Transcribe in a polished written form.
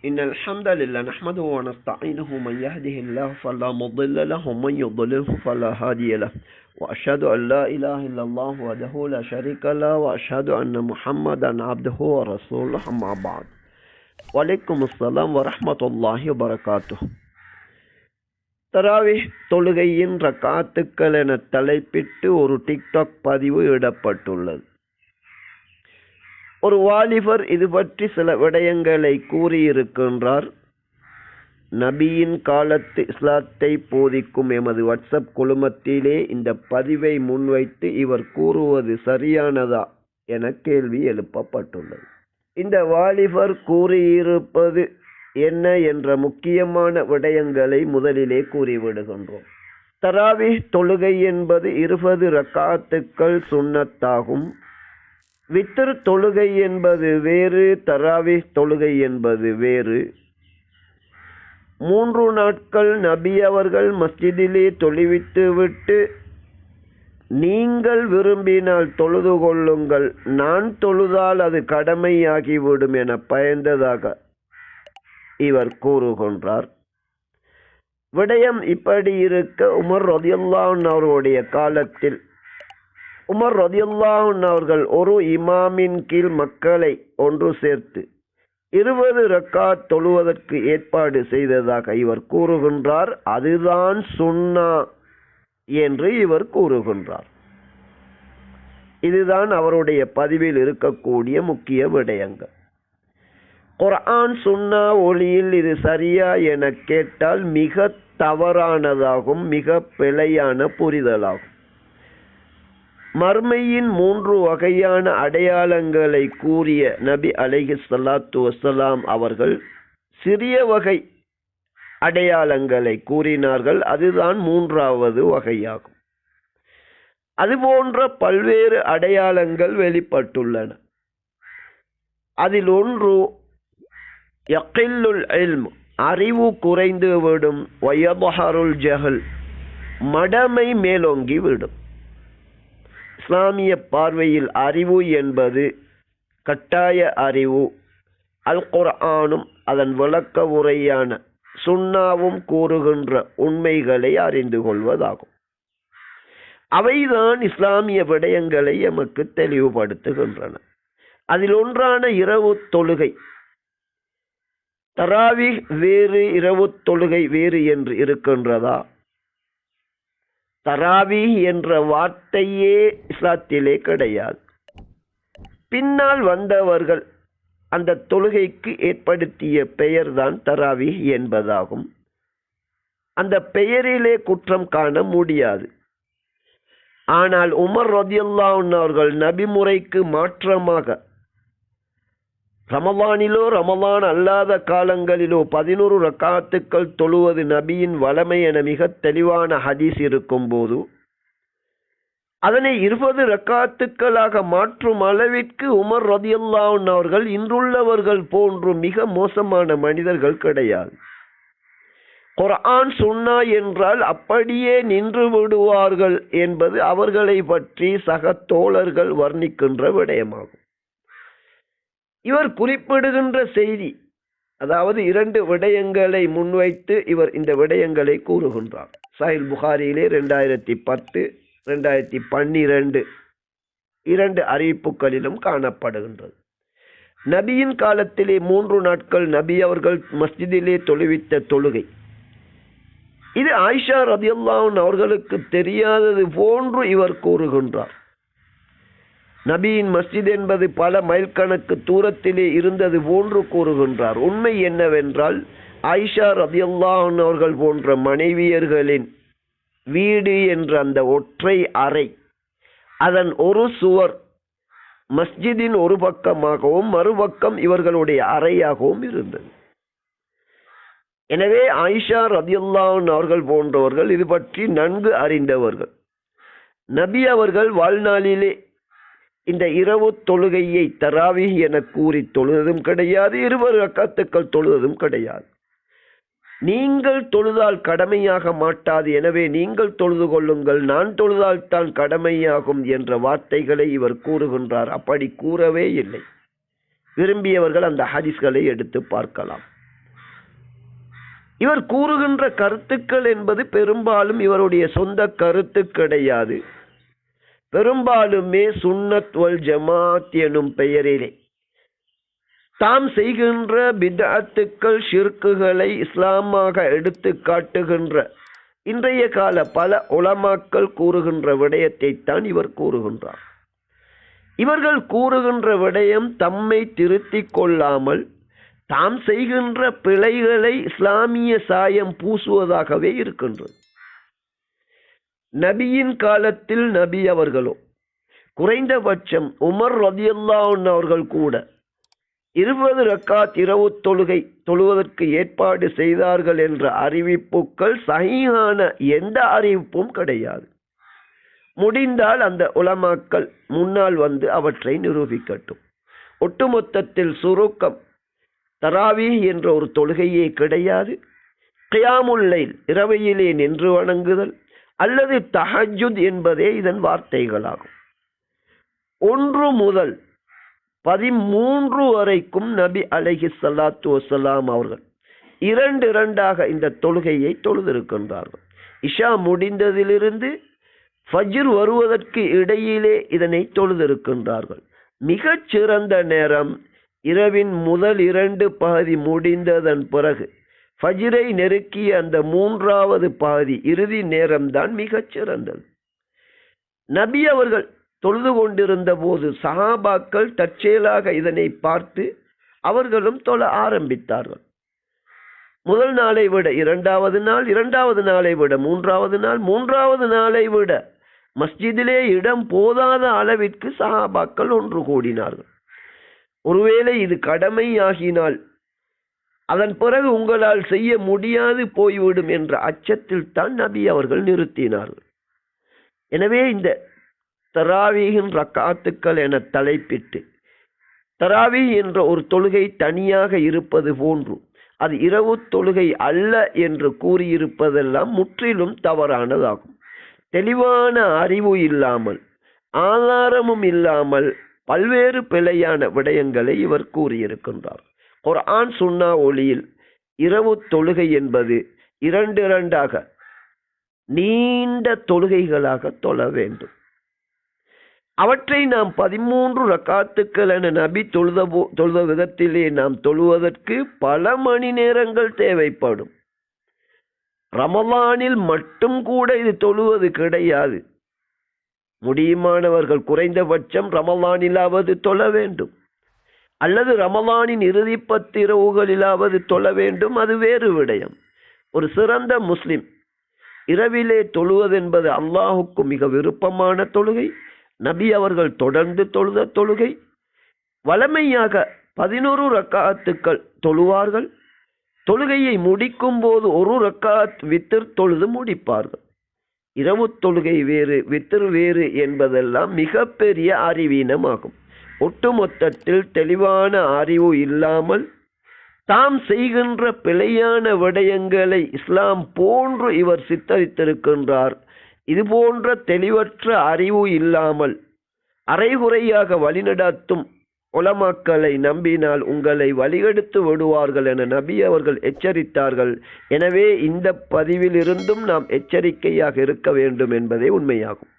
إن الحمد لله نحمده ونستعينه من يهده الله فلا مضل له ومن يضلله فلا هادي له وأشهد أن لا إله إلا الله وحده لا شريك له وأشهد أن محمدا عبده ورسوله أما بعد وعليكم السلام ورحمة الله وبركاته. தராவிஹ் தொழுகையின் ரக்காத்துக்கள் என தலைப்பிட்டு ஒரு டிக்டாக் பதிவு இடப்பட்டுள்ளது. ஒரு வாலிபர் இது பற்றி சில விடயங்களை கூறியிருக்கின்றார். நபியின் காலத்து இஸ்லாத்தை போதிக்கும் எமது வாட்ஸ்அப் குழுமத்திலே இந்த பதிவை முன்வைத்து இவர் கூறுவது சரியானதா என கேள்வி எழுப்பப்பட்டுள்ளது. இந்த வாலிபர் கூறியிருப்பது என்ன என்ற முக்கியமான விடயங்களை முதலிலே கூறிவிடுகின்றோம். தராவிஹ் தொழுகை என்பது 20 ரக்காத்துக்கள் சுன்னத்தாகும். வித்ர் தொழுகை என்பது வேறு, தராவிஹ் தொழுகை என்பது வேறு. 3 நாட்கள் நபி அவர்கள் மஸ்ஜிதிலே தொழுவித்து விட்டு நீங்கள் விரும்பினால் தொழுது கொள்ளுங்கள், நான் தொழுதால் அது கடமையாகிவிடும் என பயந்ததாக இவர் கூறுகின்றார். விடயம் இப்படி இருக்க உமர் ரலியல்லாஹு அன்ஹு அவர்களுடைய காலத்தில் உமர் ரலியல்லாஹு அன்ஹு அவர்கள் ஒரு இமாமின் கீழ் மக்களை ஒன்று சேர்த்து 20 ரக்காத் தொழுவதற்கு ஏற்பாடு செய்ததாக இவர் கூறுகின்றார். அதுதான் சுன்னா என்று இவர் கூறுகின்றார். இதுதான் அவருடைய பதிவில் இருக்கக்கூடிய முக்கிய விடயங்கள். குர்ஆன் சுன்னா ஒளியில் இது சரியா என கேட்டால் மிக தவறானதாகும், மிக பிழையான புரிதலாகும். மர்மையின் 3 வகையான அடையாளங்களை கூறிய நபி அலைஹிஸ்ஸலாத்து வஸ்ஸலாம் அவர்கள் சிறிய வகை அடையாளங்களை கூறினார்கள். அதுதான் 3வது வகையாகும். அதுபோன்ற பல்வேறு அடையாளங்கள் வெளிப்பட்டுள்ளன. அதில் ஒன்று யகில்லுல் இல்ம், அறிவு குறைந்து விடும். வயதுஹருல் ஜஹல், மடமை மேலோங்கி விடும். இஸ்லாமிய பார்வையில் அறிவு என்பது கட்டாய அறிவு. அல் குர்ஆனும் அதன் விளக்க உரையான சுன்னாவும் கூறுகின்ற உண்மைகளை அறிந்து கொள்வதாகும். அவைதான் இஸ்லாமிய விடயங்களை எமக்கு தெளிவுபடுத்துகின்றன. அதில் ஒன்றான இரவு தொழுகை. தராவிஹ் வேறு, இரவு தொழுகை வேறு என்று இருக்கின்றதா? தராவிஹ் என்ற வார்த்தையே இஸ்லாத்திலே கிடையாது. பின்னால் வந்தவர்கள் அந்த தொழுகைக்கு ஏற்படுத்திய பெயர்தான் தராவிஹ் என்பதாகும். அந்த பெயரிலே குற்றம் காண முடியாது. ஆனால் உமர் ரலியல்லாஹு அன்ஹு அவர்கள் நபிமுறைக்கு மாற்றமாக ரமலானிலோ ரமலான் அல்லாத காலங்களிலோ 11 ரக்காத்துக்கள் தொழுவது நபியின் வளமை என மிக தெளிவான ஹதீஸ் இருக்கும் போது அதனை 20 ரக்காத்துக்களாக மாற்றும் அளவிற்கு உமர் ரலியல்லாஹு அன்ஹு அவர்கள் இன்றுள்ளவர்கள் போன்று மிக மோசமான மனிதர்கள் கிடையாது. குர்ஆன் சுன்னா என்றால் அப்படியே நின்று விடுவார்கள் என்பது அவர்களை பற்றி சக தோழர்கள் வர்ணிக்கின்ற விடயமாகும். இவர் குறிப்பிடுகின்ற செய்தி, அதாவது 2 விடயங்களை முன்வைத்து இவர் இந்த விடயங்களை கூறுகின்றார். சஹீஹ் புகாரியிலே 2010, 2012 2 அறிவிப்புகளிலும் காணப்படுகின்றது. நபியின் காலத்திலே 3 நாட்கள் நபி அவர்கள் மஸ்ஜிதிலே தொழுவித்த தொழுகை. இது ஆயிஷா ரலியல்லாஹு அன்ஹா அவர்களுக்கு தெரியாதது போன்று இவர் கூறுகின்றார். நபியின் மஸ்ஜித் என்பது பல மைல் கணக்கு தூரத்திலே இருந்தது போன்று கூறுகின்றார். உண்மை என்னவென்றால் ஆயிஷா ரலியல்லாஹு அன்ஹா அவர்கள் போன்ற மனைவியர்களின் வீடு என்ற அந்த ஒற்றை அறை, அதன் ஒரு சுவர் மஸ்ஜிதின் ஒரு பக்கமாகவும் மறுபக்கம் இவர்களுடைய அறையாகவும் இருந்தது. எனவே ஆயிஷா ரலியல்லாஹு அன்ஹா அவர்கள் போன்றவர்கள் இது பற்றி நன்கு அறிந்தவர்கள். நபி அவர்கள் வாழ்நாளிலே இந்த இரவு தொழுகையை தராவிஹ் என கூறி தொழுவதும் கிடையாது, 20 ரக்காத்துக்கள் தொழுவதும் கிடையாது. நீங்கள் தொழுதால் கடமையாக மாட்டாது, எனவே நீங்கள் தொழுது கொள்ளுங்கள், நான் தொழுதால் தான் கடமையாகும் என்ற வார்த்தைகளை இவர் கூறுகின்றார். அப்படி கூறவே இல்லை. விரும்பியவர்கள் அந்த ஹதீஸ்களை எடுத்து பார்க்கலாம். இவர் கூறுகின்ற கருத்துக்கள் என்பது பெரும்பாலும் இவருடைய சொந்த கருத்து கிடையாது. பெரும்பாலுமே சுன்னத் வல் ஜமாத் எனும் பெயரிலே தாம் செய்கின்ற பித்அத்துக்கள் ஷிர்க்குகளை இஸ்லாமாக எடுத்து காட்டுகின்ற இன்றைய கால பல உலமாக்கள் கூறுகின்ற விடயத்தை தான் இவர் கூறுகின்றார். இவர்கள் கூறுகின்ற விடயம் தம்மை திருத்திக் கொள்ளாமல் தாம் செய்கின்ற பிழைகளை இஸ்லாமிய சாயம் பூசுவதாகவே இருக்கின்றது. நபியின் காலத்தில் நபி அவர்களோ குறைந்தபட்சம் உமர் ரலியல்லாஹு அன்ஹு அவர்கள் கூட 20 ரக்காத் இரவு தொழுகை தொழுவதற்கு ஏற்பாடு செய்தார்கள் என்ற அறிவிப்புகள் சஹீஹான எந்த அறிவிப்பும் கிடையாது. முடிந்தால் அந்த உலமாக்கள் முன்னால் வந்து அவற்றை நிரூபிக்கட்டும். ஒட்டுமொத்தத்தில் சுருக்கம், தராவீஹ் என்ற ஒரு தொழுகையே கிடையாது. கியாமுல் லைல் இரவையிலே நின்று வணங்குதல் அல்லது தஹஜ்ஜுத் என்பதே இதன் வார்த்தைகளாகும். 1 முதல் 13 வரைக்கும் நபி அலைஹிஸ்ஸலாத்து வஸ்ஸலாம் அவர்கள் 2 இந்த தொழுகையை தொழுதிருக்கின்றார்கள். இஷா முடிந்ததிலிருந்து ஃபஜ்ர் வருவதற்கு இடையிலே இதனை தொழுதிருக்கின்றார்கள். மிகச் சிறந்த நேரம் இரவின் முதல் 2 பகுதி முடிந்ததன் பிறகு ஃபஜ்ரை நெருக்கிய அந்த 3வது பகுதி இறுதி நேரம்தான் மிகச் சிறந்தது. நபி அவர்கள் தொழுது கொண்டிருந்த போது சஹாபாக்கள் தற்செயலாக இதனை பார்த்து அவர்களும் தொழ ஆரம்பித்தார்கள். முதல் நாளை விட 2வது நாள், 2வது நாளை விட 3வது நாள், 3வது நாளை விட மஸ்ஜிதிலே இடம் போதாத அளவிற்கு சஹாபாக்கள் ஒன்று கூடினார்கள். ஒருவேளை இது கடமையாகினால் அதன் பிறகு உங்களால் செய்ய முடியாது போய்விடும் என்ற அச்சத்தில் தான் நபி அவர்கள் நிறுத்தினார்கள். எனவே இந்த தராவீஹின் ரக்காத்துக்கள் என தலைப்பிட்டு தராவீஹ் என்ற ஒரு தொழுகை தனியாக இருப்பது போன்று அது இரவு தொழுகை அல்ல என்று கூறியிருப்பதெல்லாம் முற்றிலும் தவறானதாகும். தெளிவான அறிவு இல்லாமல் ஆதாரமும் இல்லாமல் பல்வேறு பிழையான விடயங்களை இவர் கூறியிருக்கின்றார். குர்ஆன் சுன்னா ஒளியில் இரவு தொழுகை என்பது 2 நீண்ட தொழுகைகளாக தொழ வேண்டும். அவற்றை நாம் 13 ரக்காத்துக்கள் என நபி தொழுத விதத்திலே நாம் தொழுவதற்கு பல மணி நேரங்கள் தேவைப்படும். ரமலானில் மட்டும் கூட இது தொழுவது கிடையாது. முடியுமானவர்கள் குறைந்தபட்சம் ரமலானிலாவது தொழ வேண்டும், அல்லது ரமலானின் இறுதி 10 இரவுகளிலாவது தொழ வேண்டும். அது வேறு விடயம். ஒரு சிறந்த முஸ்லிம் இரவிலே தொழுவதென்பது அல்லாஹுக்கு மிக விருப்பமான தொழுகை. நபி அவர்கள் தொடர்ந்து தொழுத தொழுகை. வழமையாக 11 ரக்காத்துக்கள் தொழுவார்கள். தொழுகையை முடிக்கும் போது 1 ரக்காத் வித்ர் தொழுது முடிப்பார்கள். இரவு தொழுகை வேறு, வித்ர் வேறு என்பதெல்லாம் மிகப்பெரிய அறிவீனமாகும். ஒட்டுமொத்தத்தில் தெளிவான அறிவு இல்லாமல் தாம் செய்கின்ற பிழையான விடயங்களை இஸ்லாம் போன்று இவர் சித்தரித்திருக்கின்றார். இது போன்ற தெளிவற்ற அறிவு இல்லாமல் அரைகுறையாக வழிநடத்தும் உலமாக்களை நம்பினால் உங்களை வழிகெடுத்து விடுவார்கள் என நபி அவர்கள் எச்சரித்தார்கள். எனவே இந்த பதிவிலிருந்தும் நாம் எச்சரிக்கையாக இருக்க வேண்டும் என்பதே உண்மையாகும்.